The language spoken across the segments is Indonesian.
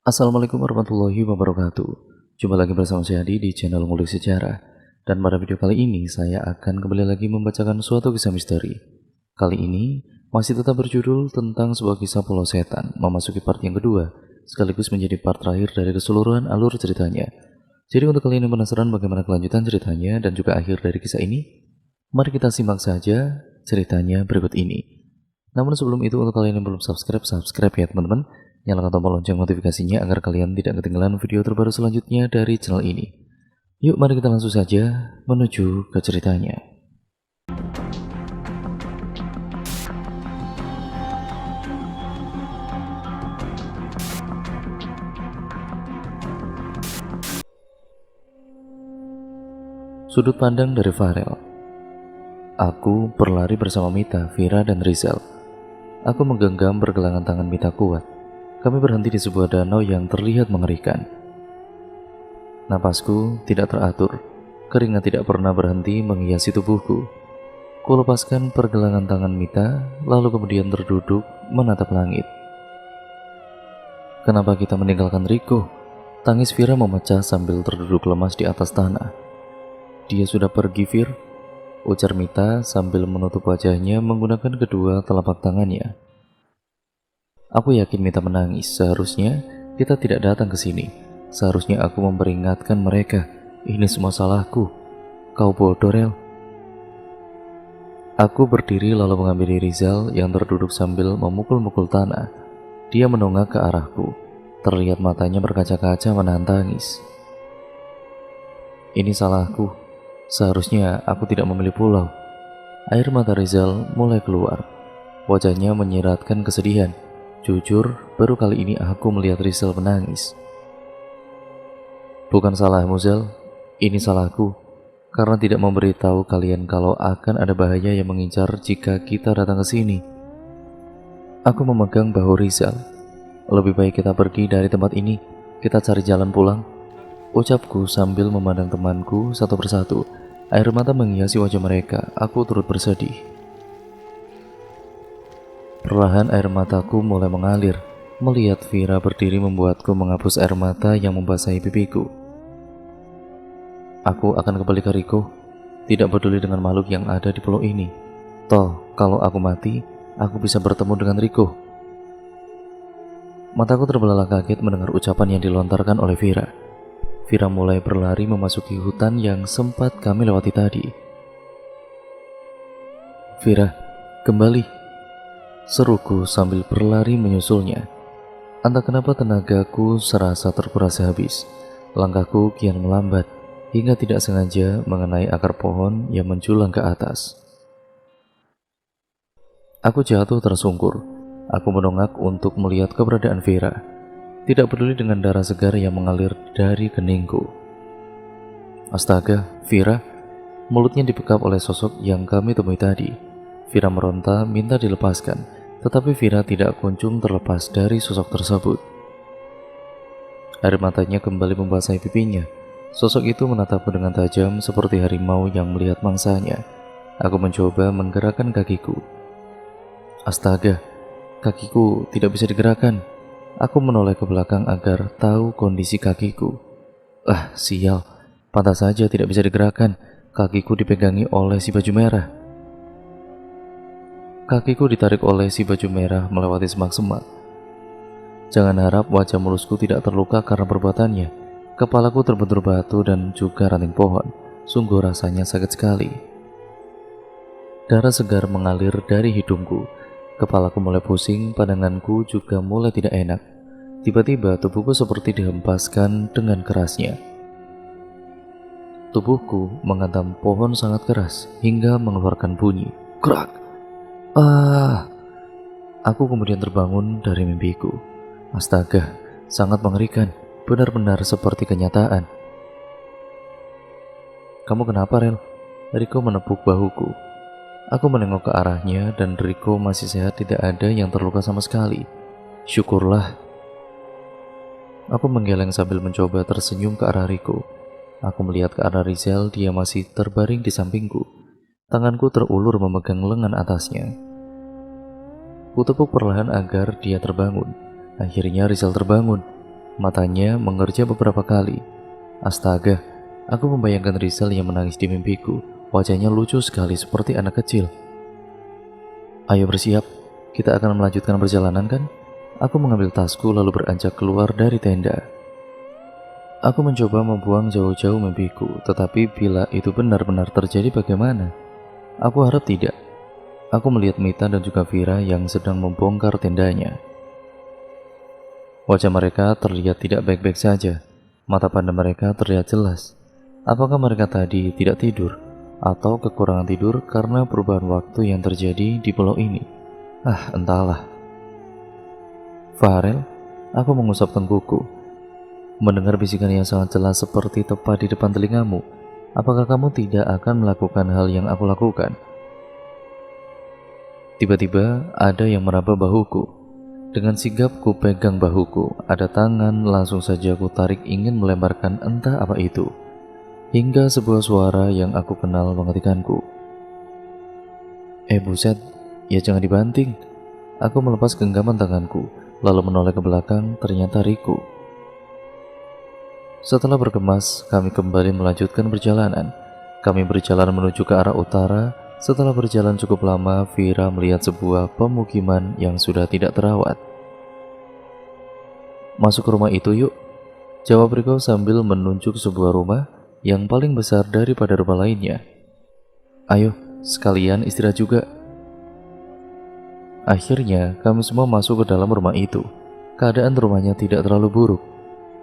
Assalamualaikum warahmatullahi wabarakatuh. Jumpa lagi bersama saya Adi di channel Ngulik Sejarah. Dan pada video kali ini saya akan kembali lagi membacakan suatu kisah misteri. Kali ini masih tetap berjudul tentang sebuah kisah Pulau Setan, memasuki part yang kedua, sekaligus menjadi part terakhir dari keseluruhan alur ceritanya. Jadi untuk kalian yang penasaran bagaimana kelanjutan ceritanya dan juga akhir dari kisah ini, mari kita simak saja ceritanya berikut ini. Namun sebelum itu, untuk kalian yang belum subscribe ya teman-teman. Nyalakan tombol lonceng notifikasinya agar kalian tidak ketinggalan video terbaru selanjutnya dari channel ini. Yuk mari kita langsung saja menuju ke ceritanya. Sudut pandang dari Farel. Aku berlari bersama Mita, Vira, dan Rizal. Aku menggenggam pergelangan tangan Mita kuat. Kami berhenti di sebuah danau yang terlihat mengerikan. Napasku tidak teratur, keringat tidak pernah berhenti menghiasi tubuhku. Ku lepaskan pergelangan tangan Mita, lalu kemudian terduduk menatap langit. Kenapa kita meninggalkan Riko? Tangis Vira memecah sambil terduduk lemas di atas tanah. Dia sudah pergi, Vir, ujar Mita sambil menutup wajahnya menggunakan kedua telapak tangannya. Aku yakin Mita menangis. Seharusnya kita tidak datang ke sini. Seharusnya aku memperingatkan mereka. Ini semua salahku. Kau bodoh, Rel. Aku berdiri lalu mengambil Rizal yang terduduk sambil memukul-mukul tanah. Dia menongak ke arahku. Terlihat matanya berkaca-kaca menahan tangis. Ini salahku. Seharusnya aku tidak memilih pulau. Air mata Rizal mulai keluar. Wajahnya menyiratkan kesedihan. Jujur, baru kali ini aku melihat Rizal menangis. Bukan salahmu, Zal. Ini salahku. Karena tidak memberitahu kalian kalau akan ada bahaya yang mengincar jika kita datang ke sini. Aku memegang bahu Rizal. Lebih baik kita pergi dari tempat ini. Kita cari jalan pulang. Ucapku sambil memandang temanku satu persatu. Air mata menghiasi wajah mereka. Aku turut bersedih. Perlahan air mataku mulai mengalir. Melihat Vira berdiri membuatku menghapus air mata yang membasahi pipiku. Aku akan kembali ke Riko. Tidak peduli dengan makhluk yang ada di pulau ini. Toh, kalau aku mati, aku bisa bertemu dengan Riko. Mataku terbelalak kaget mendengar ucapan yang dilontarkan oleh Vira. Vira mulai berlari memasuki hutan yang sempat kami lewati tadi. Vira, kembali, seruku sambil berlari menyusulnya. Entah kenapa tenagaku serasa terkuras habis. Langkahku kian melambat hingga tidak sengaja mengenai akar pohon yang menjulang ke atas. Aku jatuh tersungkur. Aku menongak untuk melihat keberadaan Vira. Tidak peduli dengan darah segar yang mengalir dari keningku. Astaga, Vira! Mulutnya dibekap oleh sosok yang kami temui tadi. Vira meronta minta dilepaskan. Tetapi Vira tidak kunjung terlepas dari sosok tersebut. Air matanya kembali membasahi pipinya. Sosok itu menatapku dengan tajam seperti harimau yang melihat mangsanya. Aku mencoba menggerakkan kakiku. Astaga, kakiku tidak bisa digerakkan. Aku menoleh ke belakang agar tahu kondisi kakiku. Sial, pantas saja tidak bisa digerakkan. Kakiku dipegangi oleh si baju merah. Kakiku ditarik oleh si baju merah melewati semak-semak. Jangan harap wajah mulusku tidak terluka karena perbuatannya. Kepalaku terbentur batu dan juga ranting pohon. Sungguh rasanya sakit sekali. Darah segar mengalir dari hidungku. Kepalaku mulai pusing, pandanganku juga mulai tidak enak. Tiba-tiba tubuhku seperti dihempaskan dengan kerasnya. Tubuhku menghantam pohon sangat keras hingga mengeluarkan bunyi. Krak! Aku kemudian terbangun dari mimpiku. Astaga, sangat mengerikan. Benar-benar seperti kenyataan. Kamu kenapa, Rel? Riko menepuk bahuku. Aku menengok ke arahnya dan Riko masih sehat, tidak ada yang terluka sama sekali. Syukurlah. Aku menggeleng sambil mencoba tersenyum ke arah Riko. Aku melihat ke arah Rizal, dia masih terbaring di sampingku. Tanganku terulur memegang lengan atasnya. Kutepuk perlahan agar dia terbangun. Akhirnya Rizal terbangun. Matanya mengerja beberapa kali. Astaga, aku membayangkan Rizal yang menangis di mimpiku. Wajahnya lucu sekali seperti anak kecil. Ayo bersiap, kita akan melanjutkan perjalanan kan? Aku mengambil tasku lalu beranjak keluar dari tenda. Aku mencoba membuang jauh-jauh mimpiku, tetapi bila itu benar-benar terjadi bagaimana? Aku harap tidak. Aku melihat Mita dan juga Vira yang sedang membongkar tendanya. Wajah mereka terlihat tidak baik-baik saja. Mata pandang mereka terlihat jelas. Apakah mereka tadi tidak tidur? Atau kekurangan tidur karena perubahan waktu yang terjadi di pulau ini? Entahlah. Farel, aku mengusap tengkuku. Mendengar bisikan yang sangat jelas seperti tepat di depan telingamu. Apakah kamu tidak akan melakukan hal yang aku lakukan? Tiba-tiba ada yang meraba bahuku. Dengan sigap ku pegang bahuku. Ada tangan, langsung saja ku tarik ingin melemparkan entah apa itu. Hingga sebuah suara yang aku kenal menghentikanku. Buset, ya jangan dibanting. Aku melepas genggaman tanganku, lalu menoleh ke belakang, ternyata Riku. Setelah berkemas, kami kembali melanjutkan perjalanan. Kami berjalan menuju ke arah utara. Setelah berjalan cukup lama, Vira melihat sebuah pemukiman yang sudah tidak terawat. Masuk ke rumah itu yuk, jawab Riko sambil menunjuk sebuah rumah yang paling besar daripada rumah lainnya. Ayo, sekalian istirahat juga. Akhirnya, kami semua masuk ke dalam rumah itu. Keadaan rumahnya tidak terlalu buruk.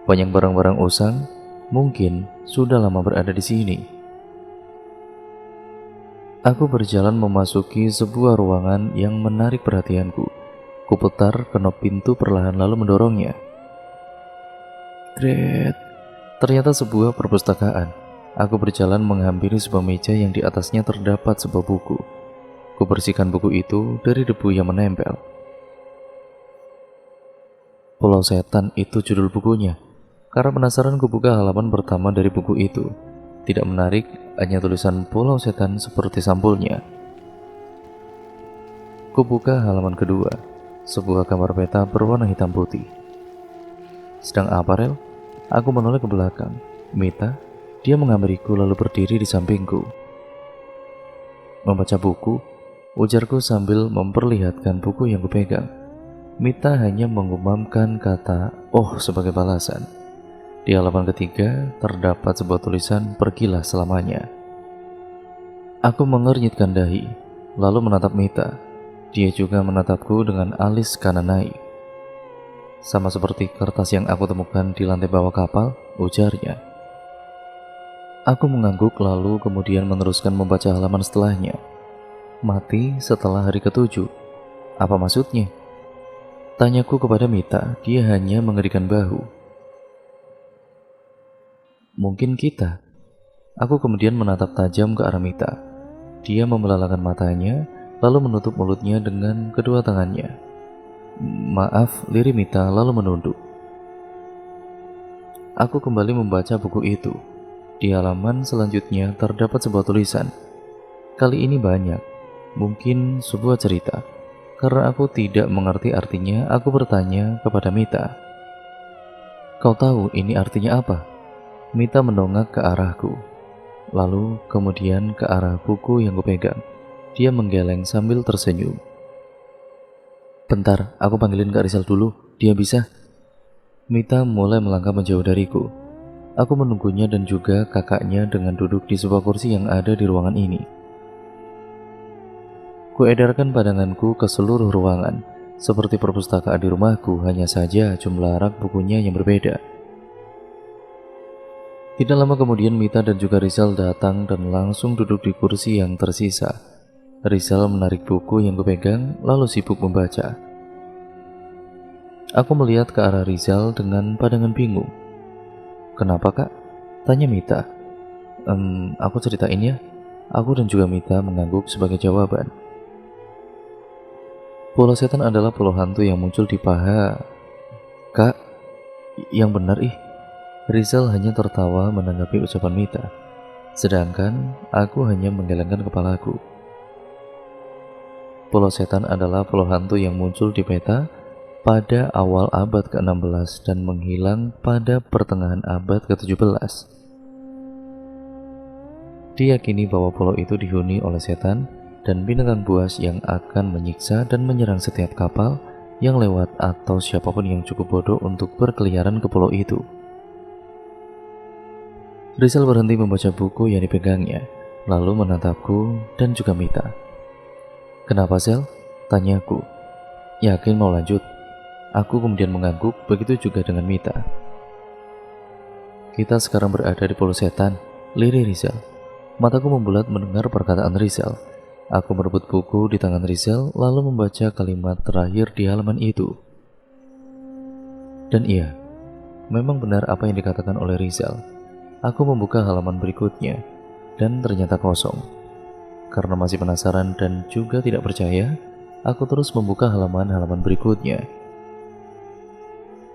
Banyak barang-barang usang, mungkin sudah lama berada di sini. Aku berjalan memasuki sebuah ruangan yang menarik perhatianku. Kuputar kenop pintu perlahan lalu mendorongnya. Gret, ternyata sebuah perpustakaan. Aku berjalan menghampiri sebuah meja yang di atasnya terdapat sebuah buku. Kubersihkan buku itu dari debu yang menempel. Pulau Setan itu judul bukunya. Karena penasaran kubuka halaman pertama dari buku itu. Tidak menarik, hanya tulisan Pulau Setan seperti sampulnya. Kubuka halaman kedua, sebuah gambar peta berwarna hitam putih. Sedang apa, Rel? Aku menoleh ke belakang. Mita, dia menghampiriku lalu berdiri di sampingku. Membaca buku, ujarku sambil memperlihatkan buku yang kupegang. Mita hanya mengumamkan kata "oh" sebagai balasan. Di halaman ketiga terdapat sebuah tulisan "pergilah selamanya". Aku mengernyitkan dahi, lalu menatap Mita. Dia juga menatapku dengan alis kanan naik. Sama seperti kertas yang aku temukan di lantai bawah kapal, ujarnya. Aku mengangguk lalu kemudian meneruskan membaca halaman setelahnya. Mati setelah hari ke-7. Apa maksudnya? Tanyaku kepada Mita, dia hanya mengerikan bahu. Mungkin kita. Aku kemudian menatap tajam ke arah Mita. Dia membelalakan matanya, lalu menutup mulutnya dengan kedua tangannya. Maaf, lirik Mita lalu menunduk. Aku kembali membaca buku itu. Di halaman selanjutnya terdapat sebuah tulisan. Kali ini banyak, mungkin sebuah cerita. Karena aku tidak mengerti artinya, aku bertanya kepada Mita. Kau tahu ini artinya apa? Mita mendongak ke arahku, lalu kemudian ke arah buku yang kupegang. Dia menggeleng sambil tersenyum. Bentar, aku panggilin Kak Rizal dulu, dia bisa. Mita mulai melangkah menjauh dariku. Aku menunggunya dan juga kakaknya dengan duduk di sebuah kursi yang ada di ruangan ini. Kuedarkan pandanganku ke seluruh ruangan. Seperti perpustakaan di rumahku, hanya saja jumlah rak bukunya yang berbeda. Tidak lama kemudian Mita dan juga Rizal datang dan langsung duduk di kursi yang tersisa. Rizal menarik buku yang kupegang lalu sibuk membaca. Aku melihat ke arah Rizal dengan pandangan bingung. Kenapa kak? Tanya Mita. Aku ceritain ya. Aku dan juga Mita mengangguk sebagai jawaban. Pulau Setan adalah pulau hantu yang muncul di paha. Kak, yang benar ih. Rizal hanya tertawa menanggapi ucapan Mita, sedangkan aku hanya menggelengkan kepalaku. Pulau Setan adalah pulau hantu yang muncul di peta pada awal abad ke-16 dan menghilang pada pertengahan abad ke-17. Diyakini bahwa pulau itu dihuni oleh setan dan binatang buas yang akan menyiksa dan menyerang setiap kapal yang lewat atau siapapun yang cukup bodoh untuk berkeliaran ke pulau itu. Rizal berhenti membaca buku yang dipegangnya, lalu menatapku dan juga Mita. "Kenapa, Sel?" tanyaku. "Yakin mau lanjut?" Aku kemudian mengangguk, begitu juga dengan Mita. "Kita sekarang berada di pulau setan," lirik Rizal. Mataku membulat mendengar perkataan Rizal. Aku merebut buku di tangan Rizal, lalu membaca kalimat terakhir di halaman itu. Dan iya, memang benar apa yang dikatakan oleh Rizal. Aku membuka halaman berikutnya, dan ternyata kosong. Karena masih penasaran dan juga tidak percaya, aku terus membuka halaman-halaman berikutnya.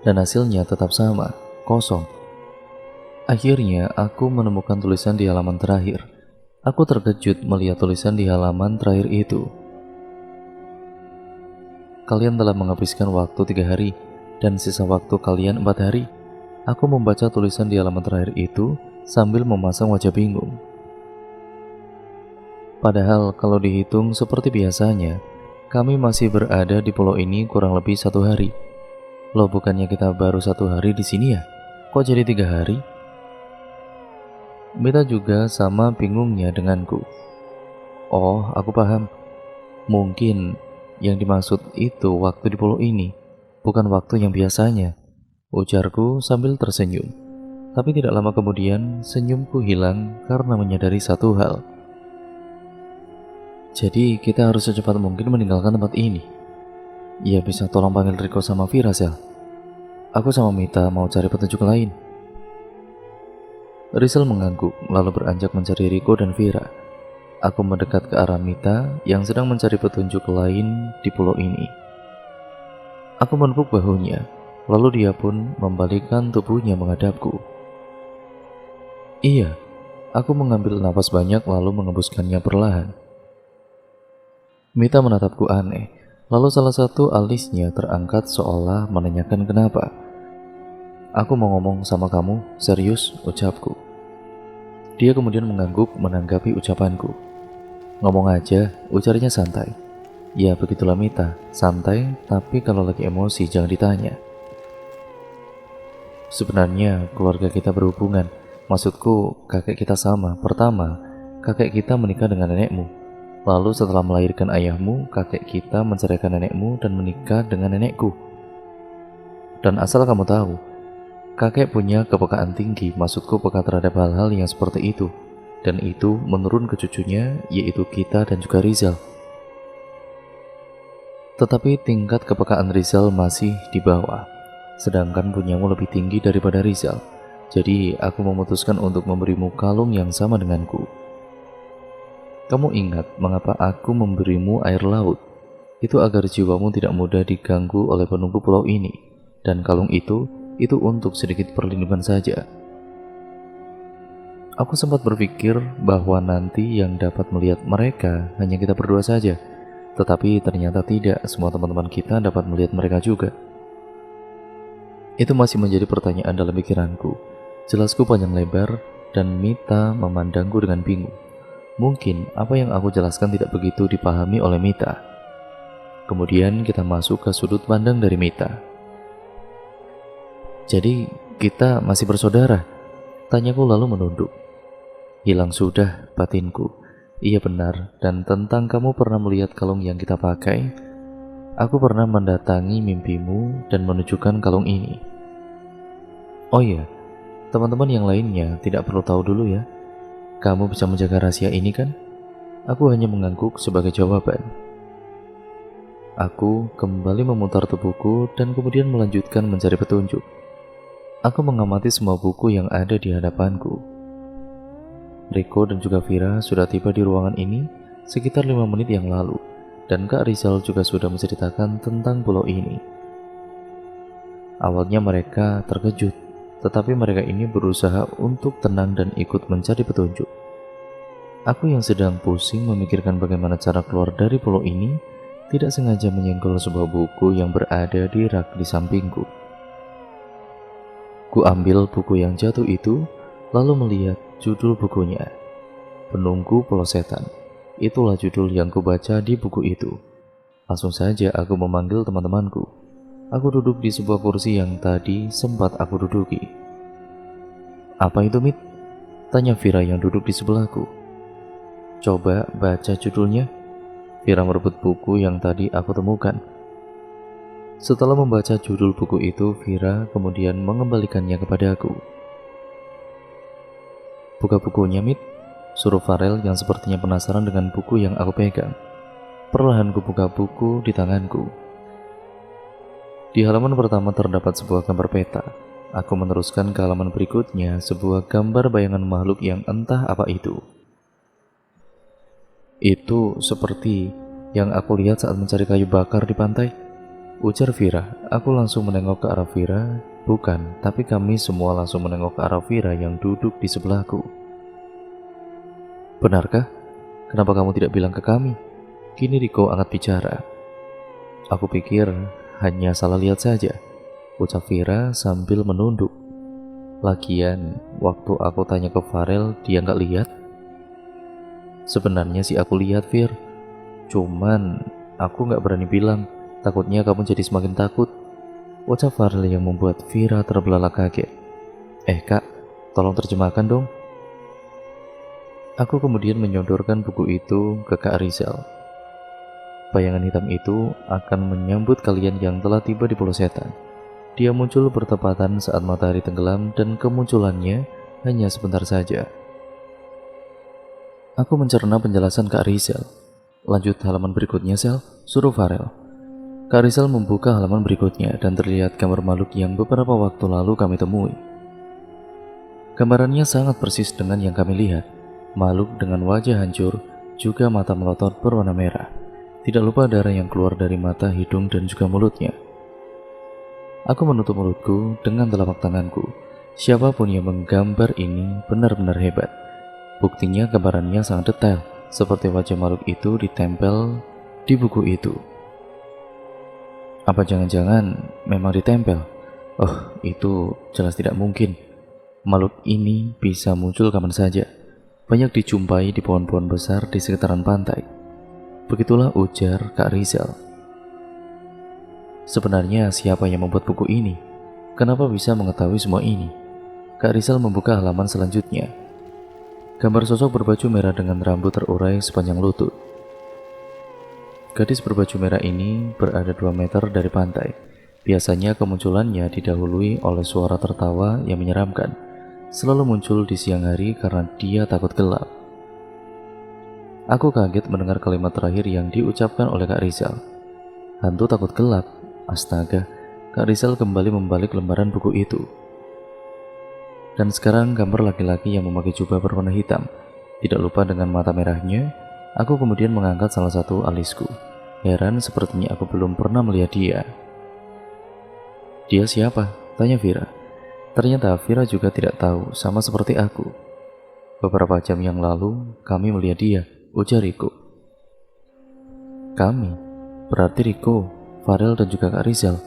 Dan hasilnya tetap sama, kosong. Akhirnya, aku menemukan tulisan di halaman terakhir. Aku terkejut melihat tulisan di halaman terakhir itu. "Kalian telah menghabiskan waktu 3 hari, dan sisa waktu kalian 4 hari. Aku membaca tulisan di halaman terakhir itu sambil memasang wajah bingung. Padahal kalau dihitung seperti biasanya, kami masih berada di pulau ini kurang lebih 1 hari. Loh, bukannya kita baru 1 hari di sini ya? Kok jadi 3 hari? Mita juga sama bingungnya denganku. "Oh, aku paham. Mungkin yang dimaksud itu waktu di pulau ini, bukan waktu yang biasanya," ujarku sambil tersenyum. Tapi tidak lama kemudian, senyumku hilang karena menyadari satu hal. Jadi kita harus secepat mungkin meninggalkan tempat ini. Ya, bisa tolong panggil Riko sama Vira, Sel. Aku sama Mita mau cari petunjuk lain. Rizal mengangguk, lalu beranjak mencari Riko dan Vira. Aku mendekat ke arah Mita yang sedang mencari petunjuk lain di pulau ini. Aku menepuk bahunya, lalu dia pun membalikkan tubuhnya menghadapku. Iya, aku mengambil napas banyak lalu mengembuskannya perlahan. Mita menatapku aneh, lalu salah satu alisnya terangkat seolah menanyakan kenapa. "Aku mau ngomong sama kamu, serius," ucapku. Dia kemudian mengangguk menanggapi ucapanku. "Ngomong aja," ujarnya santai. Ya begitulah Mita, santai, tapi kalau lagi emosi jangan ditanya. "Sebenarnya keluarga kita berhubungan. Maksudku kakek kita sama. Pertama, kakek kita menikah dengan nenekmu. Lalu setelah melahirkan ayahmu, kakek kita menceraikan nenekmu dan menikah dengan nenekku. Dan asal kamu tahu, kakek punya kepekaan tinggi, maksudku peka terhadap hal-hal yang seperti itu. Dan itu menurun ke cucunya, yaitu kita dan juga Rizal. Tetapi tingkat kepekaan Rizal masih di bawah, sedangkan punyamu lebih tinggi daripada Rizal. Jadi aku memutuskan untuk memberimu kalung yang sama denganku. Kamu ingat mengapa aku memberimu air laut? Itu agar jiwamu tidak mudah diganggu oleh penunggu pulau ini. Dan kalung itu untuk sedikit perlindungan saja." Aku sempat berpikir bahwa nanti yang dapat melihat mereka hanya kita berdua saja. Tetapi ternyata tidak, semua teman-teman kita dapat melihat mereka juga. Itu masih menjadi pertanyaan dalam pikiranku. Jelasku panjang lebar dan Mita memandangku dengan bingung. Mungkin apa yang aku jelaskan tidak begitu dipahami oleh Mita. Kemudian kita masuk ke sudut pandang dari Mita. "Jadi kita masih bersaudara?" tanyaku lalu menunduk. "Hilang sudah," batinku. "Iya benar, dan tentang kamu pernah melihat kalung yang kita pakai, aku pernah mendatangi mimpimu dan menunjukkan kalung ini. Oh iya, teman-teman yang lainnya tidak perlu tahu dulu ya. Kamu bisa menjaga rahasia ini kan?" Aku hanya mengangguk sebagai jawaban. Aku kembali memutar tubuhku dan kemudian melanjutkan mencari petunjuk. Aku mengamati semua buku yang ada di hadapanku. Riko dan juga Vira sudah tiba di ruangan ini sekitar 5 menit yang lalu, dan Kak Rizal juga sudah menceritakan tentang pulau ini. Awalnya mereka terkejut, tetapi mereka ini berusaha untuk tenang dan ikut mencari petunjuk. Aku yang sedang pusing memikirkan bagaimana cara keluar dari pulau ini, tidak sengaja menyenggol sebuah buku yang berada di rak di sampingku. Ku ambil buku yang jatuh itu, lalu melihat judul bukunya. Penunggu Pelosetan. Itulah judul yang kubaca di buku itu. Langsung saja aku memanggil teman-temanku. Aku duduk di sebuah kursi yang tadi sempat aku duduki. "Apa itu, Mit?" tanya Vira yang duduk di sebelahku. "Coba baca judulnya." Vira merebut buku yang tadi aku temukan. Setelah membaca judul buku itu, Vira kemudian mengembalikannya kepadaku. "Buka bukunya, Mit," suruh Farel yang sepertinya penasaran dengan buku yang aku pegang. Perlahan kubuka buku di tanganku. Di halaman pertama terdapat sebuah gambar peta. Aku meneruskan ke halaman berikutnya, sebuah gambar bayangan makhluk yang entah apa itu. "Itu seperti yang aku lihat saat mencari kayu bakar di pantai," ujar Vira. Aku langsung menengok ke arah Vira. Bukan, tapi kami semua langsung menengok ke arah Vira yang duduk di sebelahku. "Benarkah? Kenapa kamu tidak bilang ke kami?" Kini Riko angkat bicara. "Aku pikir hanya salah lihat saja," ucap Vira sambil menunduk. "Lagian, waktu aku tanya ke Farel, dia nggak lihat." "Sebenarnya sih aku lihat, Vir. Cuman aku nggak berani bilang, takutnya kamu jadi semakin takut," ucap Farel yang membuat Vira terbelalak kaget. Kak, tolong terjemahkan dong." Aku kemudian menyodorkan buku itu ke Kak Rizal. "Bayangan hitam itu akan menyambut kalian yang telah tiba di Pulau Setan. Dia muncul bertepatan saat matahari tenggelam dan kemunculannya hanya sebentar saja." Aku mencerna penjelasan Kak Rizal. "Lanjut halaman berikutnya, Sel," suruh Farel. Kak Rizal membuka halaman berikutnya dan terlihat gambar makhluk yang beberapa waktu lalu kami temui. Gambarannya sangat persis dengan yang kami lihat. Makhluk dengan wajah hancur, juga mata melotot berwarna merah. Tidak lupa darah yang keluar dari mata, hidung, dan juga mulutnya. Aku menutup mulutku dengan telapak tanganku. Siapapun yang menggambar ini benar-benar hebat. Buktinya gambarannya sangat detail, seperti wajah makhluk itu ditempel di buku itu. Apa jangan-jangan memang ditempel? Oh, itu jelas tidak mungkin. Makhluk ini bisa muncul kapan saja. Banyak dijumpai di pohon-pohon besar di sekitaran pantai. Begitulah ujar Kak Rizal. "Sebenarnya siapa yang membuat buku ini? Kenapa bisa mengetahui semua ini?" Kak Rizal membuka halaman selanjutnya. Gambar sosok berbaju merah dengan rambut terurai sepanjang lutut. Gadis berbaju merah ini berada 2 meter dari pantai. Biasanya kemunculannya didahului oleh suara tertawa yang menyeramkan. Selalu muncul di siang hari karena dia takut gelap. Aku kaget mendengar kalimat terakhir yang diucapkan oleh Kak Rizal. Hantu takut gelap. Astaga, Kak Rizal kembali membalik lembaran buku itu. Dan sekarang gambar laki-laki yang memakai jubah berwarna hitam. Tidak lupa dengan mata merahnya. Aku kemudian mengangkat salah satu alisku. Heran sepertinya aku belum pernah melihat dia. "Dia siapa?" tanya Vira. Ternyata Vira juga tidak tahu, sama seperti aku. "Beberapa jam yang lalu kami melihat dia," ujar Riko. "Kami? Berarti Riko, Farel, dan juga Kak Rizal."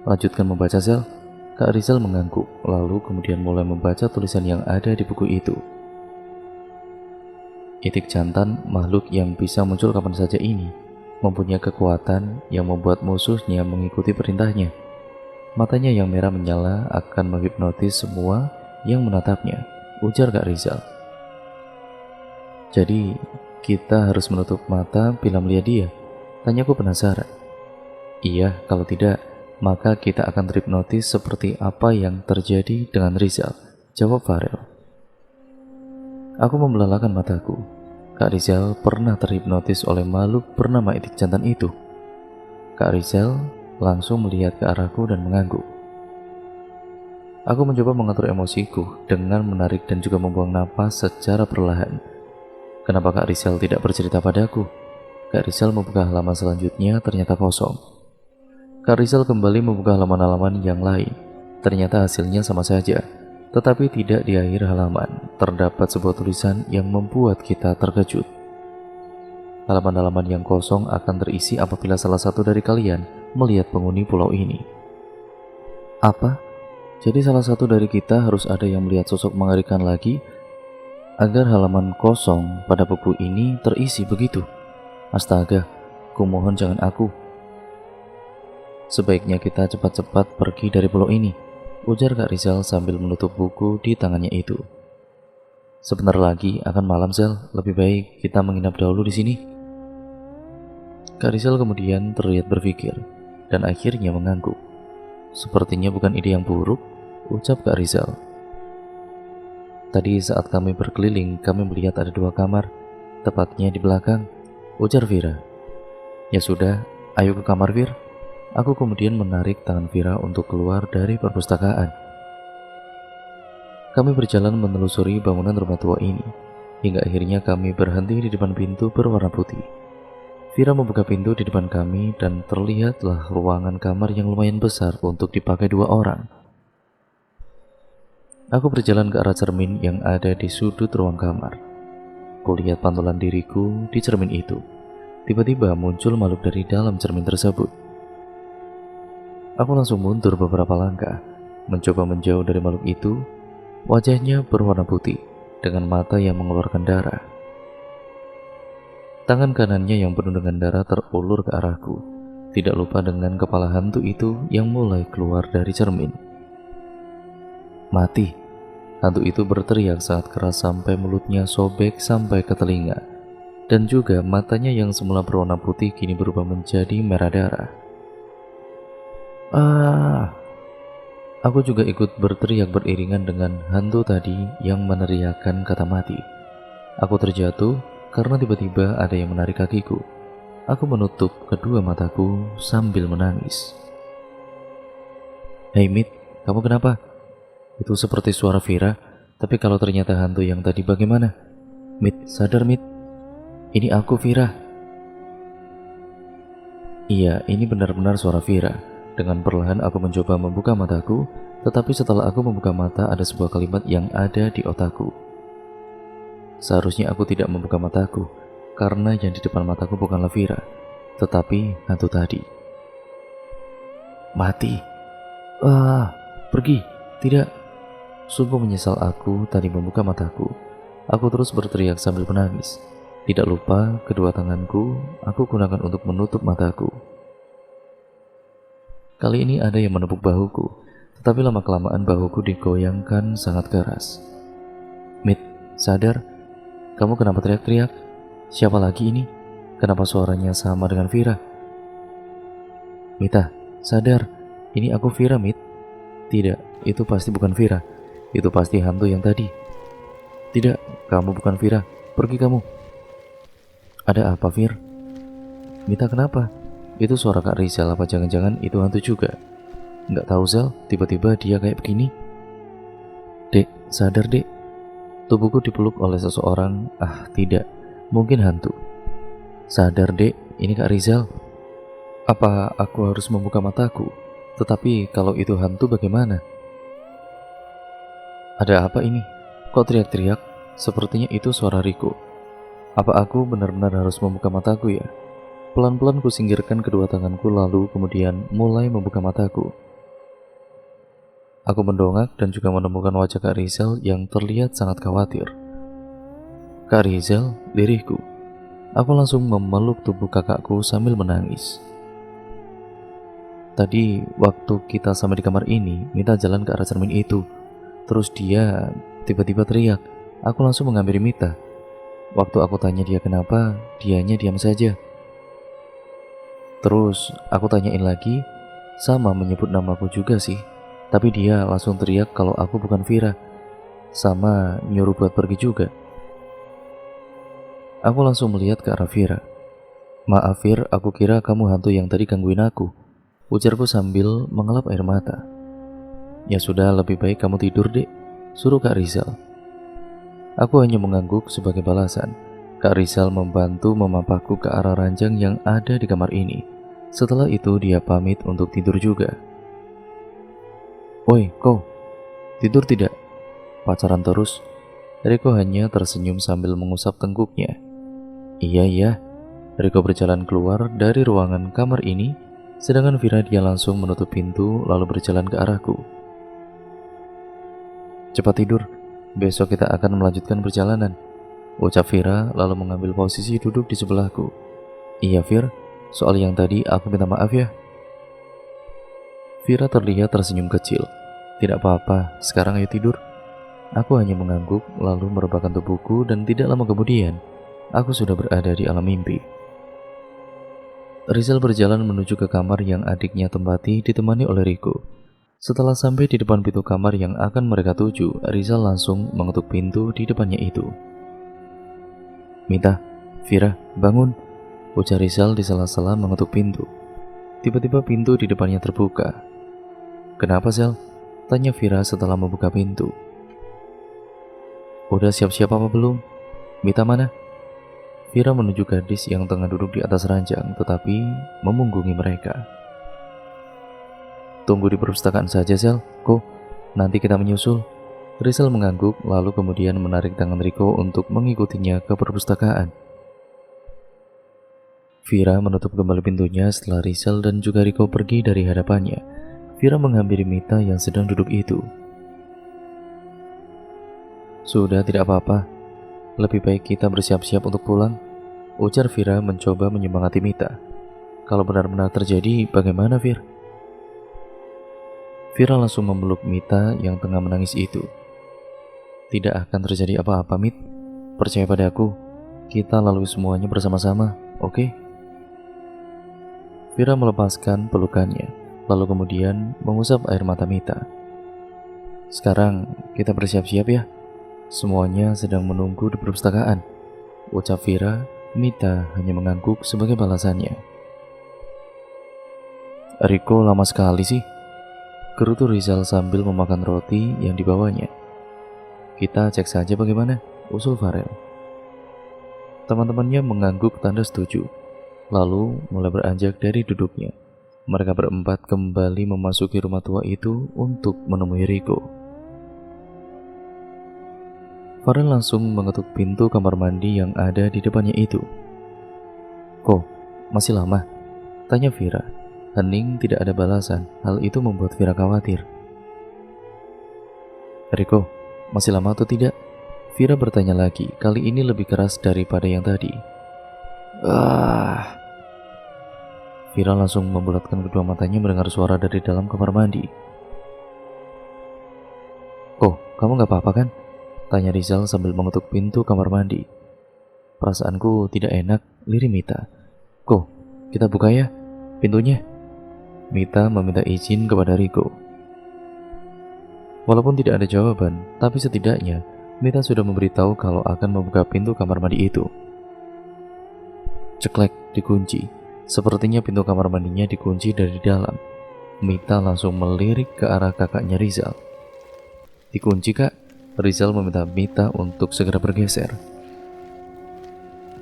"Lanjutkan membaca, Zel." Kak Rizal mengangguk, lalu kemudian mulai membaca tulisan yang ada di buku itu. "Itik jantan, makhluk yang bisa muncul kapan saja ini, mempunyai kekuatan yang membuat musuhnya mengikuti perintahnya. Matanya yang merah menyala akan menghipnotis semua yang menatapnya," ujar Kak Rizal. "Jadi kita harus menutup mata bila melihat dia?" tanyaku penasaran. "Iya, kalau tidak, maka kita akan terhipnotis seperti apa yang terjadi dengan Rizal," jawab Farel. Aku membelalakan mataku. Kak Rizal pernah terhipnotis oleh makhluk bernama itik jantan itu. Kak Rizal langsung melihat ke arahku dan mengangguk. Aku mencoba mengatur emosiku dengan menarik dan juga membuang napas secara perlahan. Kenapa Kak Rizal tidak bercerita padaku? Kak Rizal membuka halaman selanjutnya, ternyata kosong. Kak Rizal kembali membuka halaman-halaman yang lain. Ternyata hasilnya sama saja. Tetapi tidak di akhir halaman terdapat sebuah tulisan yang membuat kita terkejut. Halaman-halaman yang kosong akan terisi apabila salah satu dari kalian melihat penghuni pulau ini. Apa? Jadi salah satu dari kita harus ada yang melihat sosok mengerikan lagi agar halaman kosong pada buku ini terisi begitu? Astaga, kumohon jangan aku. Sebaiknya kita cepat-cepat pergi dari pulau ini, ujar Kak Rizal sambil menutup buku di tangannya itu. Sebentar lagi akan malam, Zal. Lebih baik kita menginap dahulu di sini. Kak Rizal kemudian terlihat berpikir dan akhirnya mengangguk. Sepertinya bukan ide yang buruk, ucap Kak Rizal. Tadi saat kami berkeliling, kami melihat ada 2 kamar, tepatnya di belakang, ujar Vira. Ya sudah, ayo ke kamar, Vir. Aku kemudian menarik tangan Vira untuk keluar dari perpustakaan. Kami berjalan menelusuri bangunan rumah tua ini, hingga akhirnya kami berhenti di depan pintu berwarna putih. Vira membuka pintu di depan kami dan terlihatlah ruangan kamar yang lumayan besar untuk dipakai 2 orang. Aku berjalan ke arah cermin yang ada di sudut ruang kamar. Kulihat pantulan diriku di cermin itu. Tiba-tiba muncul makhluk dari dalam cermin tersebut. Aku langsung mundur beberapa langkah, mencoba menjauh dari makhluk itu. Wajahnya berwarna putih, dengan mata yang mengeluarkan darah. Tangan kanannya yang penuh dengan darah terulur ke arahku, tidak lupa dengan kepala hantu itu yang mulai keluar dari cermin. Mati! Hantu itu berteriak sangat keras sampai mulutnya sobek sampai ke telinga, dan juga matanya yang semula berwarna putih kini berubah menjadi merah darah. Aku juga ikut berteriak beriringan dengan hantu tadi yang meneriakkan kata mati. Aku terjatuh karena tiba-tiba ada yang menarik kakiku. Aku menutup kedua mataku sambil menangis. Hei Mit, kamu kenapa? Itu seperti suara Vira, tapi kalau ternyata hantu yang tadi bagaimana? Mit, sadar Mit. Ini aku Vira. Iya, ini benar-benar suara Vira. Dengan perlahan aku mencoba membuka mataku, tetapi setelah aku membuka mata ada sebuah kalimat yang ada di otakku. Seharusnya aku tidak membuka mataku, karena yang di depan mataku bukanlah Vira, tetapi hantu tadi. Mati. Pergi. Tidak. Sungguh menyesal aku tadi membuka mataku. Aku terus berteriak sambil menangis. Tidak lupa kedua tanganku aku gunakan untuk menutup mataku. Kali ini ada yang menepuk bahuku, tetapi lama-kelamaan bahuku digoyangkan sangat keras. Mit, sadar? Kamu kenapa teriak-teriak? Siapa lagi ini? Kenapa suaranya sama dengan Vira? Mita, sadar? Ini aku Vira, Mit. Tidak, itu pasti bukan Vira. Itu pasti hantu yang tadi. Tidak, kamu bukan Vira. Pergi kamu. Ada apa, Vir? Mita, kenapa? Itu suara Kak Rizal, apa jangan-jangan itu hantu juga? Nggak tahu Zal, tiba-tiba dia kayak begini. Dek, sadar dek. Tubuhku dipeluk oleh seseorang. Tidak, mungkin hantu. Sadar dek, ini Kak Rizal. Apa aku harus membuka mataku? Tetapi kalau itu hantu bagaimana? Ada apa ini? Kok teriak-teriak? Sepertinya itu suara Riko. Apa aku benar-benar harus membuka mataku ya? Pelan-pelan kusingkirkan kedua tanganku lalu kemudian mulai membuka mataku. Aku mendongak dan juga menemukan wajah Kak Rizal yang terlihat sangat khawatir. Kak Rizal, lirihku. Aku langsung memeluk tubuh kakakku sambil menangis. Tadi waktu kita sampai di kamar ini, Mita jalan ke arah cermin itu. Terus dia tiba-tiba teriak. Aku langsung menghampiri Mita. Waktu aku tanya dia kenapa, dianya diam saja. Terus aku tanyain lagi, sama menyebut namaku juga sih. Tapi dia langsung teriak kalau aku bukan Vira. Sama nyuruh buat pergi juga. Aku langsung melihat ke arah Vira. Maaf Vir, aku kira kamu hantu yang tadi gangguin aku, ujarku sambil mengelap air mata. Ya sudah, lebih baik kamu tidur dek, suruh Kak Rizal. Aku hanya mengangguk sebagai balasan. Kak Rizal membantu memapaku ke arah ranjang yang ada di kamar ini. Setelah itu dia pamit untuk tidur juga. Woi, kau tidur tidak? Pacaran terus? Riko hanya tersenyum sambil mengusap tengkuknya. Iya, Riko berjalan keluar dari ruangan kamar ini, sedangkan Vira dia langsung menutup pintu lalu berjalan ke arahku. Cepat tidur, besok kita akan melanjutkan perjalanan, ucap Vira lalu mengambil posisi duduk di sebelahku. Iya Vir, soal yang tadi aku minta maaf ya. Vira terlihat tersenyum kecil. Tidak apa-apa, sekarang ayo tidur. Aku hanya mengangguk lalu merebahkan tubuhku dan tidak lama kemudian, aku sudah berada di alam mimpi. Rizal berjalan menuju ke kamar yang adiknya tempati ditemani oleh Riko. Setelah sampai di depan pintu kamar yang akan mereka tuju, Rizal langsung mengetuk pintu di depannya itu. Mita, Vira, bangun, ujar Rizal di sela-sela mengetuk pintu. Tiba-tiba pintu di depannya terbuka. Kenapa Zal? Tanya Vira setelah membuka pintu. Udah siap-siap apa belum? Mita mana? Vira menuju gadis yang tengah duduk di atas ranjang tetapi memunggungi mereka. Tunggu di perpustakaan saja Zal, kok nanti kita menyusul. Rizal mengangguk lalu kemudian menarik tangan Riko untuk mengikutinya ke perpustakaan. Vira menutup kembali pintunya setelah Rizal dan juga Riko pergi dari hadapannya. Vira menghampiri Mita yang sedang duduk itu. Sudah tidak apa-apa, lebih baik kita bersiap-siap untuk pulang, ujar Vira mencoba menyemangati Mita. Kalau benar-benar terjadi, bagaimana Vir? Vira langsung memeluk Mita yang tengah menangis itu. Tidak akan terjadi apa-apa, Mit. Percaya padaku, kita lalui semuanya bersama-sama, oke? Vira melepaskan pelukannya, lalu kemudian mengusap air mata Mita. Sekarang kita bersiap-siap ya. Semuanya sedang menunggu di perpustakaan, ucap Vira. Mita hanya mengangguk sebagai balasannya. Riko lama sekali sih, gerutu Rizal sambil memakan roti yang dibawanya. Kita cek saja bagaimana, usul Farel. Teman-temannya mengangguk tanda setuju, lalu mulai beranjak dari duduknya. Mereka berempat kembali memasuki rumah tua itu untuk menemui Riko. Farel langsung mengetuk pintu kamar mandi yang ada di depannya itu. Kok, masih lama? Tanya Vira. Hening tidak ada balasan. Hal itu membuat Vira khawatir. Riko, masih lama atau tidak? Vira bertanya lagi, kali ini lebih keras daripada yang tadi. Vira langsung membulatkan kedua matanya mendengar suara dari dalam kamar mandi. Kok, kamu gak apa-apa kan? Tanya Rizal sambil mengetuk pintu kamar mandi. Perasaanku tidak enak, lirik Mita. Kok, kita buka ya pintunya? Mita meminta izin kepada Riko. Walaupun tidak ada jawaban, tapi setidaknya Mita sudah memberitahu kalau akan membuka pintu kamar mandi itu. Ceklek, dikunci. Sepertinya pintu kamar mandinya dikunci dari dalam. Mita langsung melirik ke arah kakaknya Rizal. Dikunci kak? Rizal meminta Mita untuk segera bergeser.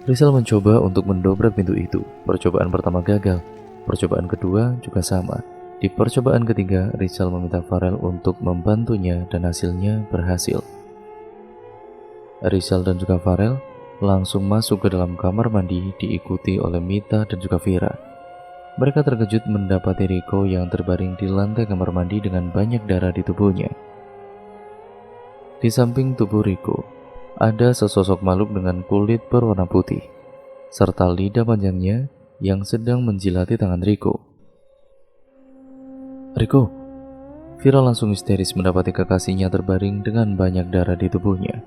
Rizal mencoba untuk mendobrak pintu itu. Percobaan pertama gagal. Percobaan kedua juga sama. Di percobaan ketiga, Rizal meminta Farel untuk membantunya dan hasilnya berhasil. Rizal dan juga Farel langsung masuk ke dalam kamar mandi diikuti oleh Mita dan juga Vira. Mereka terkejut mendapati Riko yang terbaring di lantai kamar mandi dengan banyak darah di tubuhnya. Di samping tubuh Riko, ada sesosok makhluk dengan kulit berwarna putih, serta lidah panjangnya yang sedang menjilati tangan Riko. Riko, Vira langsung histeris mendapati kekasihnya terbaring dengan banyak darah di tubuhnya.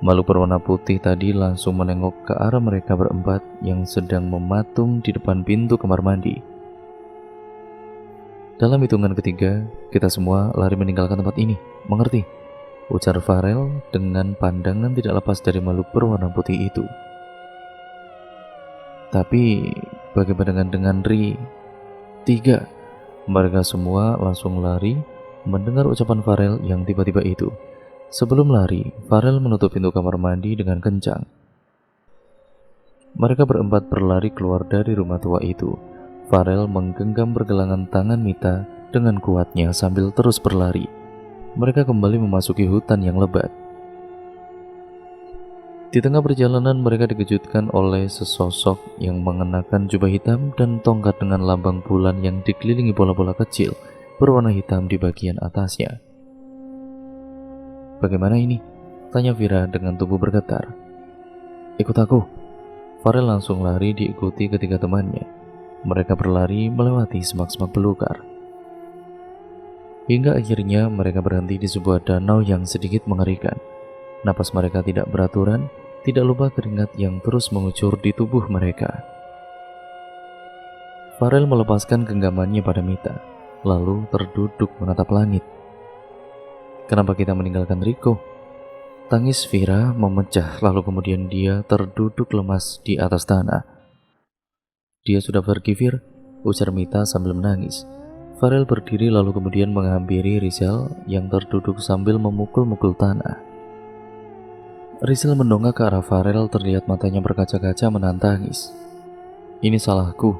Makhluk berwarna putih tadi langsung menengok ke arah mereka berempat yang sedang mematung di depan pintu kamar mandi. Dalam hitungan ketiga, kita semua lari meninggalkan tempat ini, mengerti? Ujar Farel dengan pandangan tidak lepas dari makhluk berwarna putih itu. Tapi bagaimana dengan Ri? 3. Mereka semua langsung lari mendengar ucapan Farel yang tiba-tiba itu. Sebelum lari, Farel menutup pintu kamar mandi dengan kencang. Mereka berempat berlari keluar dari rumah tua itu. Farel menggenggam pergelangan tangan Mita dengan kuatnya sambil terus berlari. Mereka kembali memasuki hutan yang lebat. Di tengah perjalanan mereka dikejutkan oleh sesosok yang mengenakan jubah hitam dan tongkat dengan lambang bulan yang dikelilingi bola-bola kecil berwarna hitam di bagian atasnya. "Bagaimana ini?" tanya Vira dengan tubuh bergetar. "Ikut aku." Farel langsung lari diikuti ketiga temannya. Mereka berlari melewati semak-semak belukar. Hingga akhirnya mereka berhenti di sebuah danau yang sedikit mengerikan. Napas mereka tidak beraturan, tidak lupa keringat yang terus mengucur di tubuh mereka. Farel melepaskan genggamannya pada Mita, lalu terduduk menatap langit. "Kenapa kita meninggalkan Rico?" Tangis Vira memecah, lalu kemudian dia terduduk lemas di atas tanah. "Dia sudah pergi, Vir," ujar Mita sambil menangis. Farel berdiri lalu kemudian menghampiri Rizal yang terduduk sambil memukul-mukul tanah. Rizal mendongak ke arah Farel, terlihat matanya berkaca-kaca menahan tangis. "Ini salahku.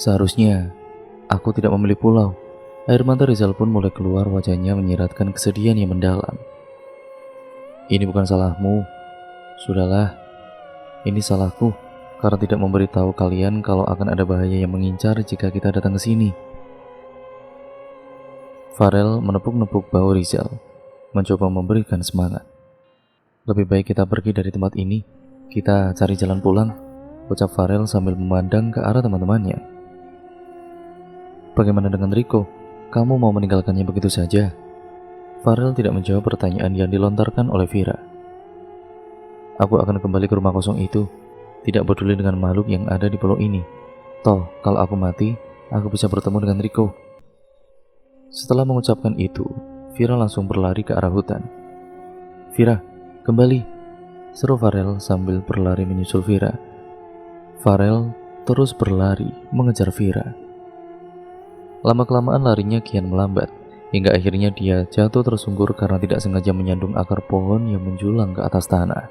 Seharusnya aku tidak memilih pulau." Air mata Rizal pun mulai keluar, wajahnya menyiratkan kesedihan yang mendalam. "Ini bukan salahmu. Sudahlah, ini salahku karena tidak memberitahu kalian kalau akan ada bahaya yang mengincar jika kita datang ke sini." Farel menepuk-nepuk bahu Rizal, mencoba memberikan semangat. "Lebih baik kita pergi dari tempat ini. Kita cari jalan pulang," ucap Farel sambil memandang ke arah teman-temannya. "Bagaimana dengan Rico? Kamu mau meninggalkannya begitu saja?" Farel tidak menjawab pertanyaan yang dilontarkan oleh Vira. "Aku akan kembali ke rumah kosong itu, tidak peduli dengan makhluk yang ada di pulau ini. Toh, kalau aku mati, aku bisa bertemu dengan Rico." Setelah mengucapkan itu, Vira langsung berlari ke arah hutan. "Vira, kembali!" seru Farel sambil berlari menyusul Vira. Farel terus berlari mengejar Vira. Lama-kelamaan larinya kian melambat, hingga akhirnya dia jatuh tersungkur karena tidak sengaja menyandung akar pohon yang menjulang ke atas tanah.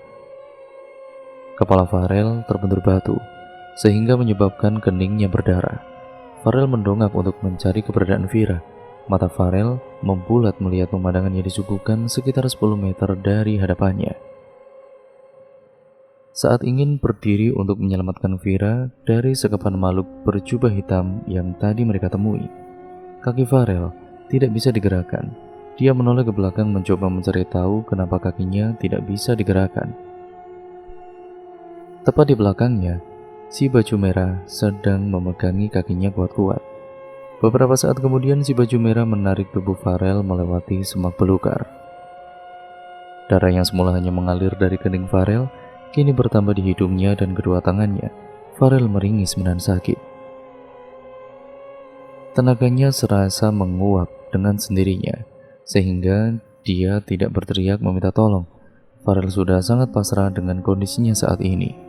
Kepala Farel terbentur batu, sehingga menyebabkan keningnya berdarah. Farel mendongak untuk mencari keberadaan Vira. Mata Farel membulat melihat pemandangan yang disuguhkan sekitar 10 meter dari hadapannya. Saat ingin berdiri untuk menyelamatkan Vira dari sekapan makhluk berjubah hitam yang tadi mereka temui, kaki Farel tidak bisa digerakkan. Dia menoleh ke belakang mencoba mencari tahu kenapa kakinya tidak bisa digerakkan. Tepat di belakangnya, si baju merah sedang memegangi kakinya kuat-kuat. Beberapa saat kemudian si baju merah menarik tubuh Farel melewati semak belukar. Darah yang semula hanya mengalir dari kening Farel kini bertambah di hidungnya dan kedua tangannya. Farel meringis menahan sakit. Tenaganya serasa menguap dengan sendirinya, sehingga dia tidak berteriak meminta tolong. Farel sudah sangat pasrah dengan kondisinya saat ini.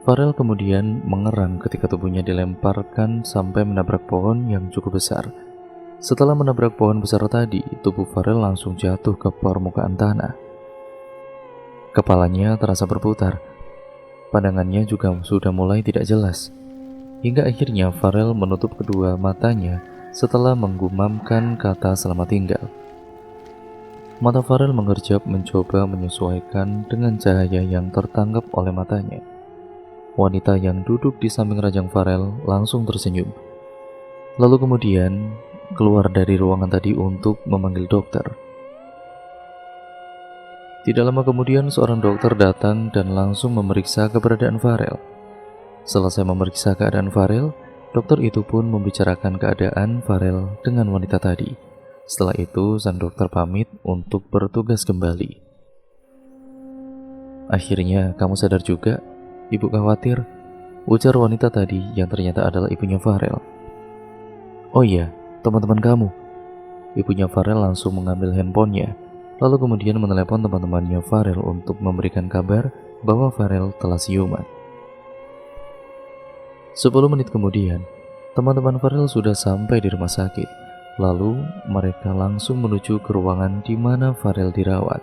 Farel kemudian mengerang ketika tubuhnya dilemparkan sampai menabrak pohon yang cukup besar. Setelah menabrak pohon besar tadi, tubuh Farel langsung jatuh ke permukaan tanah. Kepalanya terasa berputar. Pandangannya juga sudah mulai tidak jelas. Hingga akhirnya Farel menutup kedua matanya setelah menggumamkan kata selamat tinggal. Mata Farel mengerjap mencoba menyesuaikan dengan cahaya yang tertangkap oleh matanya. Wanita yang duduk di samping rajang Farel langsung tersenyum. Lalu kemudian keluar dari ruangan tadi untuk memanggil dokter. Tidak lama kemudian seorang dokter datang dan langsung memeriksa keberadaan Farel. Selesai memeriksa keadaan Farel, dokter itu pun membicarakan keadaan Farel dengan wanita tadi. Setelah itu sang dokter pamit untuk bertugas kembali. "Akhirnya kamu sadar juga? Ibu khawatir," ujar wanita tadi yang ternyata adalah ibunya Farel. "Oh iya, teman-teman kamu." Ibunya Farel langsung mengambil handphonenya, lalu kemudian menelepon teman-temannya Farel untuk memberikan kabar bahwa Farel telah siuman. 10 menit kemudian, teman-teman Farel sudah sampai di rumah sakit. Lalu mereka langsung menuju ke ruangan di mana Farel dirawat.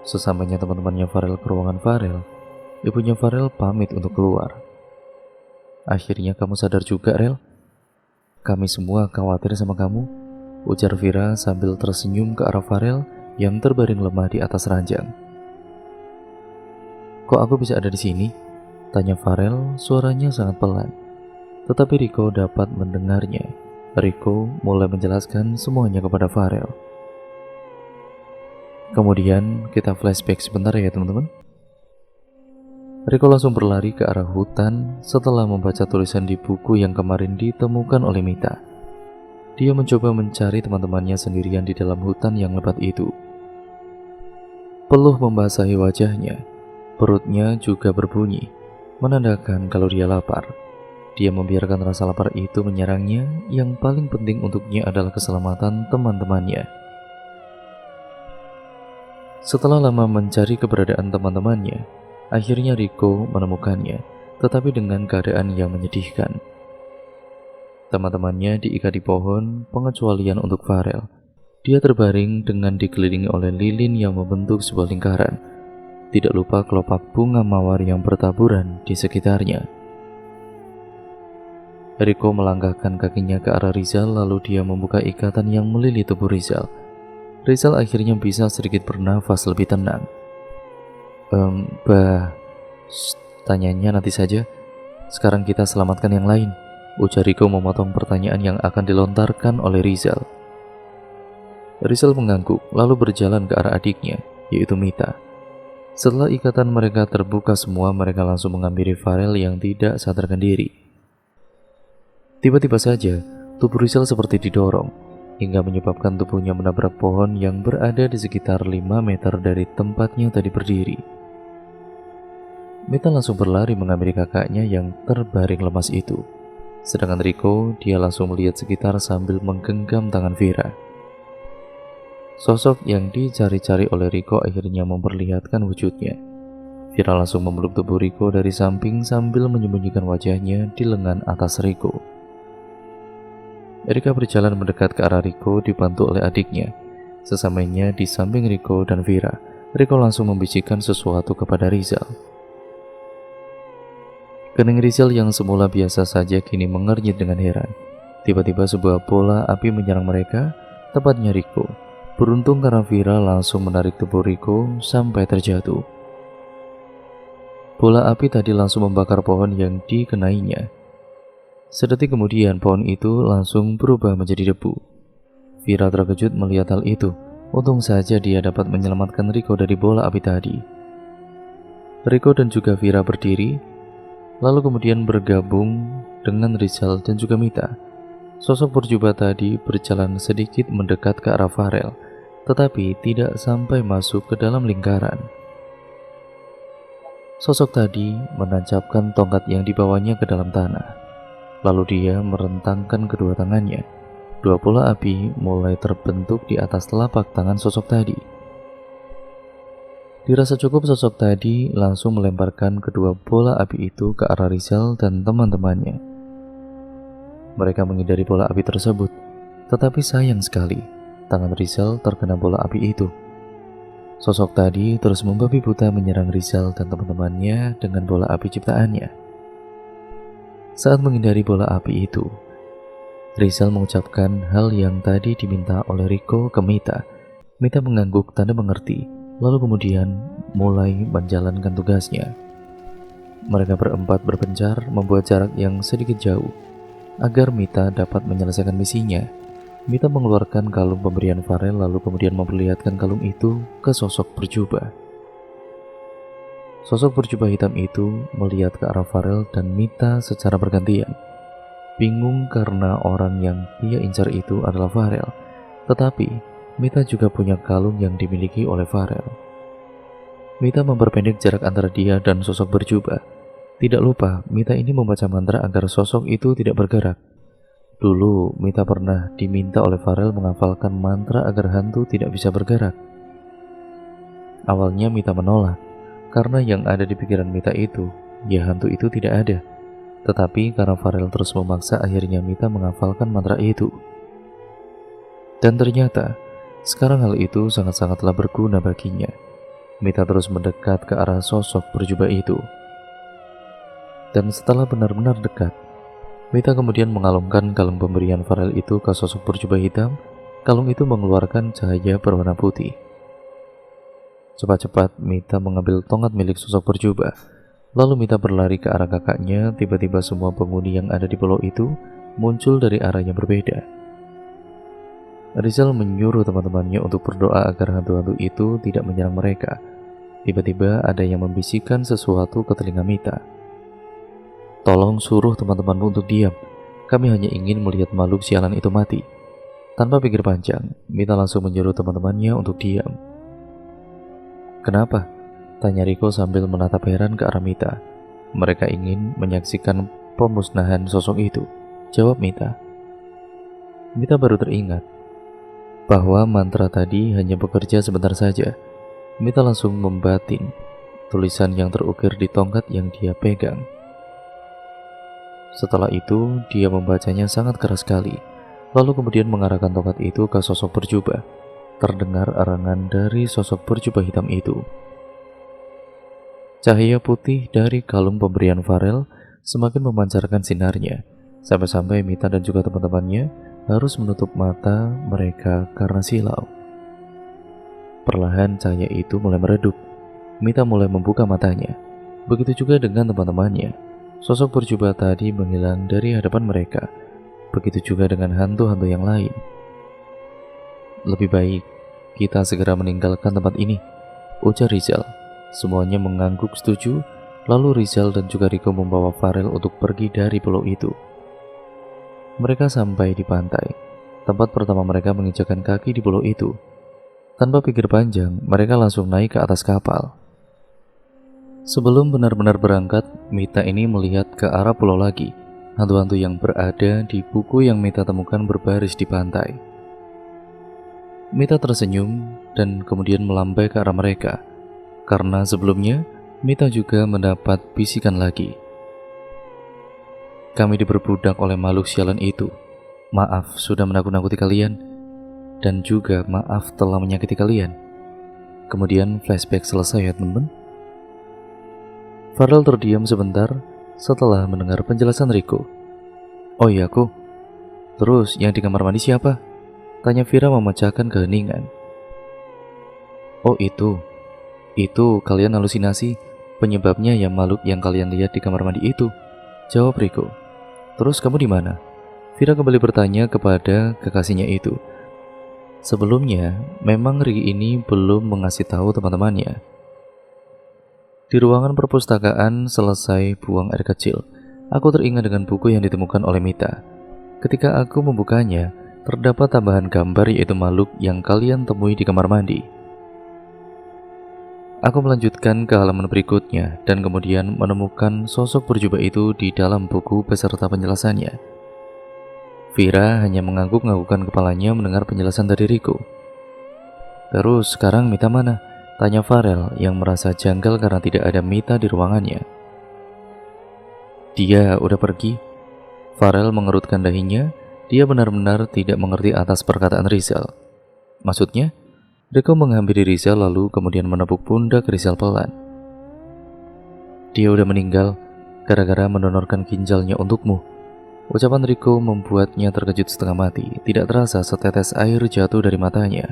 Sesampainya teman-temannya Farel ke ruangan Farel, ibunya Farel pamit untuk keluar. "Akhirnya kamu sadar juga, Rel. Kami semua khawatir sama kamu." ujar Vira sambil tersenyum ke arah Farel yang terbaring lemah di atas ranjang. "Kok aku bisa ada di sini?" tanya Farel, suaranya sangat pelan. Tetapi Rico dapat mendengarnya. Rico mulai menjelaskan semuanya kepada Farel. Kemudian kita flashback sebentar ya teman-teman. Rico langsung berlari ke arah hutan setelah membaca tulisan di buku yang kemarin ditemukan oleh Mita. Dia mencoba mencari teman-temannya sendirian di dalam hutan yang lebat itu. Peluh membasahi wajahnya, perutnya juga berbunyi, menandakan kalau dia lapar. Dia membiarkan rasa lapar itu menyerangnya, yang paling penting untuknya adalah keselamatan teman-temannya. Setelah lama mencari keberadaan teman-temannya, akhirnya Rico menemukannya, tetapi dengan keadaan yang menyedihkan. Teman-temannya diikat di pohon pengecualian untuk Farel. Dia terbaring dengan dikelilingi oleh lilin yang membentuk sebuah lingkaran. Tidak lupa kelopak bunga mawar yang bertaburan di sekitarnya. Rico melangkahkan kakinya ke arah Rizal, lalu dia membuka ikatan yang melilit tubuh Rizal. Rizal akhirnya bisa sedikit bernafas lebih tenang. Tanyanya nanti saja. Sekarang kita selamatkan yang lain," ujar Rico memotong pertanyaan yang akan dilontarkan oleh Rizal. Rizal mengangguk, lalu berjalan ke arah adiknya, yaitu Mita. Setelah ikatan mereka terbuka semua, mereka langsung menghampiri Farel yang tidak sadarkan diri. Tiba-tiba saja, tubuh Rizal seperti didorong, hingga menyebabkan tubuhnya menabrak pohon yang berada di sekitar 5 meter dari tempatnya tadi berdiri. Mita langsung berlari menghampiri kakaknya yang terbaring lemas itu. Sedangkan Rico, dia langsung melihat sekitar sambil menggenggam tangan Vira. Sosok yang dicari-cari oleh Rico akhirnya memperlihatkan wujudnya. Vira langsung memeluk tubuh Rico dari samping sambil menyembunyikan wajahnya di lengan atas Rico. Erika berjalan mendekat ke arah Rico dibantu oleh adiknya. Sesampainya di samping Rico dan Vira, Rico langsung membisikkan sesuatu kepada Rizal. Kening Rizal yang semula biasa saja kini mengernyit dengan heran. Tiba-tiba sebuah bola api menyerang mereka, tepatnya Rico. Beruntung karena Vira langsung menarik tubuh Rico sampai terjatuh. Bola api tadi langsung membakar pohon yang dikenainya. Sedetik kemudian pohon itu langsung berubah menjadi debu. Vira terkejut melihat hal itu. Untung saja dia dapat menyelamatkan Rico dari bola api tadi. Rico dan juga Vira berdiri, lalu kemudian bergabung dengan Rizal dan juga Mita. Sosok berjubah tadi berjalan sedikit mendekat ke arah Farel, tetapi tidak sampai masuk ke dalam lingkaran. Sosok tadi menancapkan tongkat yang dibawanya ke dalam tanah. Lalu dia merentangkan kedua tangannya. Dua bola api mulai terbentuk di atas telapak tangan sosok tadi. Dirasa cukup, sosok tadi langsung melemparkan kedua bola api itu ke arah Rizal dan teman-temannya. Mereka menghindari bola api tersebut, tetapi sayang sekali, tangan Rizal terkena bola api itu. Sosok tadi terus membabi buta menyerang Rizal dan teman-temannya dengan bola api ciptaannya. Saat menghindari bola api itu, Rizal mengucapkan hal yang tadi diminta oleh Rico ke Mita. Mita mengangguk tanda mengerti, lalu kemudian mulai menjalankan tugasnya. Mereka berempat berpencar membuat jarak yang sedikit jauh agar Mita dapat menyelesaikan misinya. Mita mengeluarkan kalung pemberian Farel lalu kemudian memperlihatkan kalung itu ke sosok berjubah. Sosok berjubah hitam itu melihat ke arah Farel dan Mita secara bergantian. Bingung karena orang yang dia incar itu adalah Farel, tetapi Mita juga punya kalung yang dimiliki oleh Farel. Mita memperpendek jarak antara dia dan sosok berjubah. Tidak lupa, Mita ini membaca mantra agar sosok itu tidak bergerak. Dulu, Mita pernah diminta oleh Farel menghafalkan mantra agar hantu tidak bisa bergerak. Awalnya Mita menolak, karena yang ada di pikiran Mita itu, ya hantu itu tidak ada. Tetapi karena Farel terus memaksa, akhirnya Mita menghafalkan mantra itu. Dan ternyata, sekarang hal itu sangat-sangatlah berguna baginya. Mita terus mendekat ke arah sosok berjubah itu. Dan setelah benar-benar dekat, Mita kemudian mengalungkan kalung pemberian Farel itu ke sosok berjubah hitam Kalung itu mengeluarkan cahaya berwarna putih. Cepat-cepat Mita mengambil tongkat milik sosok berjubah. Lalu Mita berlari ke arah kakaknya. Tiba-tiba semua penghuni yang ada di pulau itu muncul dari arah yang berbeda. Rizal menyuruh teman-temannya untuk berdoa agar hantu-hantu itu tidak menyerang mereka. Tiba-tiba ada yang membisikkan sesuatu ke telinga Mita. "Tolong suruh teman-temanmu untuk diam. Kami hanya ingin melihat makhluk sialan itu mati." Tanpa pikir panjang, Mita langsung menyuruh teman-temannya untuk diam. "Kenapa?" tanya Riko sambil menatap heran ke arah Mita. "Mereka ingin menyaksikan pemusnahan sosok itu," jawab Mita. Mita baru teringat bahwa mantra tadi hanya bekerja sebentar saja. Mita langsung membatin tulisan yang terukir di tongkat yang dia pegang. Setelah itu, dia membacanya sangat keras sekali, lalu kemudian mengarahkan tongkat itu ke sosok berjubah. Terdengar arangan dari sosok berjubah hitam itu. Cahaya putih dari kalung pemberian Farel semakin memancarkan sinarnya, sampai-sampai Mita dan juga teman-temannya harus menutup mata mereka karena silau. Perlahan cahaya itu mulai meredup. Mita mulai membuka matanya. Begitu juga dengan teman-temannya. Sosok berjubah tadi menghilang dari hadapan mereka. Begitu juga dengan hantu-hantu yang lain. "Lebih baik kita segera meninggalkan tempat ini," ujar Rizal. Semuanya mengangguk setuju. Lalu Rizal dan juga Riko membawa Farel untuk pergi dari pulau itu. Mereka sampai di pantai, tempat pertama mereka menginjakkan kaki di pulau itu. Tanpa pikir panjang, mereka langsung naik ke atas kapal. Sebelum benar-benar berangkat, Mita ini melihat ke arah pulau lagi. Hantu-hantu yang berada di buku yang Mita temukan berbaris di pantai. Mita tersenyum dan kemudian melambai ke arah mereka, karena sebelumnya Mita juga mendapat bisikan lagi. "Kami diperbudak oleh makhluk sialan itu. Maaf sudah menakut-nakuti kalian, dan juga maaf telah menyakiti kalian." Kemudian flashback selesai ya teman-teman. Farel terdiam sebentar setelah mendengar penjelasan Riko. "Oh iya aku. Terus yang di kamar mandi siapa?" tanya Vira memecahkan keheningan. "Oh itu kalian halusinasi. Penyebabnya yang makhluk yang kalian lihat di kamar mandi itu," jawab Riko. "Terus kamu di mana?" Vira kembali bertanya kepada kekasihnya itu. Sebelumnya, memang Riki ini belum mengasih tahu teman-temannya. Di ruangan perpustakaan selesai buang air kecil, aku teringat dengan buku yang ditemukan oleh Mita. Ketika aku membukanya, terdapat tambahan gambar yaitu makhluk yang kalian temui di kamar mandi. Aku melanjutkan ke halaman berikutnya dan kemudian menemukan sosok berjubah itu di dalam buku beserta penjelasannya. Vira hanya mengangguk-anggukkan kepalanya mendengar penjelasan dari Riko. "Terus sekarang Mita mana?" tanya Farel yang merasa janggal karena tidak ada Mita di ruangannya. "Dia udah pergi." Farel mengerutkan dahinya. Dia benar-benar tidak mengerti atas perkataan Rizal. "Maksudnya?" Riko menghampiri Rizal lalu kemudian menepuk pundak Rizal pelan. "Dia udah meninggal gara-gara mendonorkan ginjalnya untukmu." Ucapan Riko membuatnya terkejut setengah mati. Tidak terasa setetes air jatuh dari matanya.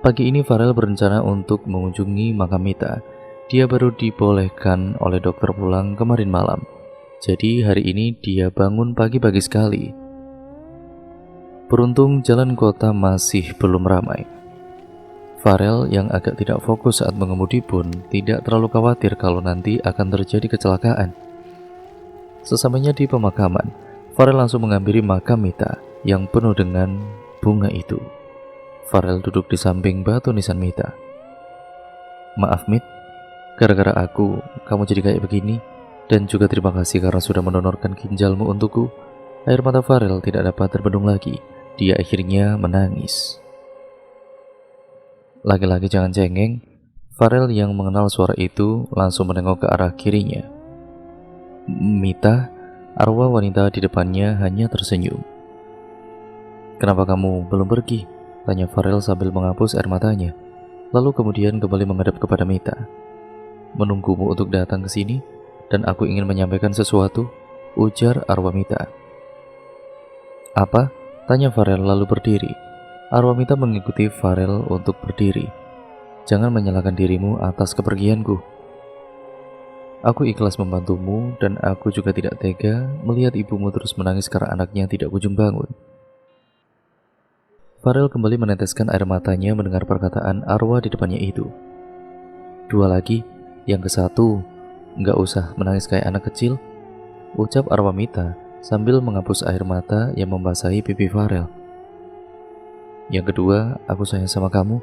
Pagi ini Farel berencana untuk mengunjungi makam Mita. Dia baru dibolehkan oleh dokter pulang kemarin malam. Jadi hari ini dia bangun pagi-pagi sekali. Beruntung jalan kota masih belum ramai. Farel yang agak tidak fokus saat mengemudi pun tidak terlalu khawatir kalau nanti akan terjadi kecelakaan. Sesampainya di pemakaman, Farel langsung menghampiri makam Mita yang penuh dengan bunga itu. Farel duduk di samping batu nisan Mita. "Maaf Mit, gara-gara aku kamu jadi kayak begini. Dan juga terima kasih karena sudah mendonorkan ginjalmu untukku." Air mata Farel tidak dapat terbendung lagi. Dia akhirnya menangis. Lagi-lagi jangan cengeng. Farel yang mengenal suara itu langsung menengok ke arah kirinya. Mita, arwah wanita di depannya hanya tersenyum. "Kenapa kamu belum pergi?" tanya Farel sambil menghapus air matanya. Lalu kemudian kembali menghadap kepada Mita. "Menunggumu untuk datang ke sini, dan aku ingin menyampaikan sesuatu," ujar arwah Mita. "Apa?" Tanya Farel lalu berdiri. Arwamita mengikuti Farel untuk berdiri. Jangan menyalahkan dirimu atas kepergianku. Aku ikhlas membantumu dan aku juga tidak tega melihat ibumu terus menangis karena anaknya tidak kunjung bangun. Farel kembali meneteskan air matanya mendengar perkataan arwah di depannya itu. Dua lagi, yang ke satu, nggak usah menangis kayak anak kecil, ucap Arwamita sambil menghapus air mata yang membasahi pipi Farel. Yang kedua, aku sayang sama kamu.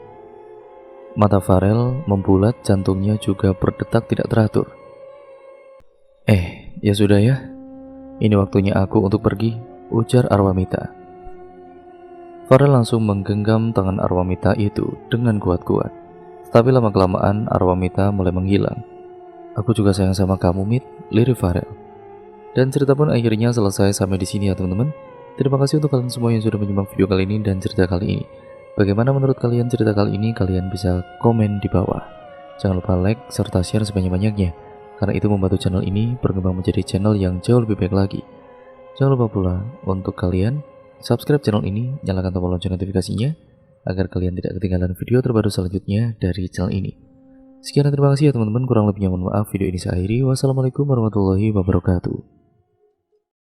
Mata Farel membulat, jantungnya juga berdetak tidak teratur. Ya sudah ya, ini waktunya aku untuk pergi, ujar Arwamita. Farel langsung menggenggam tangan Arwamita itu dengan kuat-kuat. Tapi lama-kelamaan Arwamita mulai menghilang. Aku juga sayang sama kamu, Mit, lirik Farel. Dan cerita pun akhirnya selesai sampai di sini ya teman-teman. Terima kasih untuk kalian semua yang sudah menyimak video kali ini dan cerita kali ini. Bagaimana menurut kalian cerita kali ini? Kalian bisa komen di bawah. Jangan lupa like serta share sebanyak-banyaknya, karena itu membantu channel ini berkembang menjadi channel yang jauh lebih baik lagi. Jangan lupa pula untuk kalian subscribe channel ini, nyalakan tombol lonceng notifikasinya agar kalian tidak ketinggalan video terbaru selanjutnya dari channel ini. Sekian dan terima kasih ya teman-teman, kurang lebihnya mohon maaf. Video ini saya akhiri. Wassalamualaikum warahmatullahi wabarakatuh.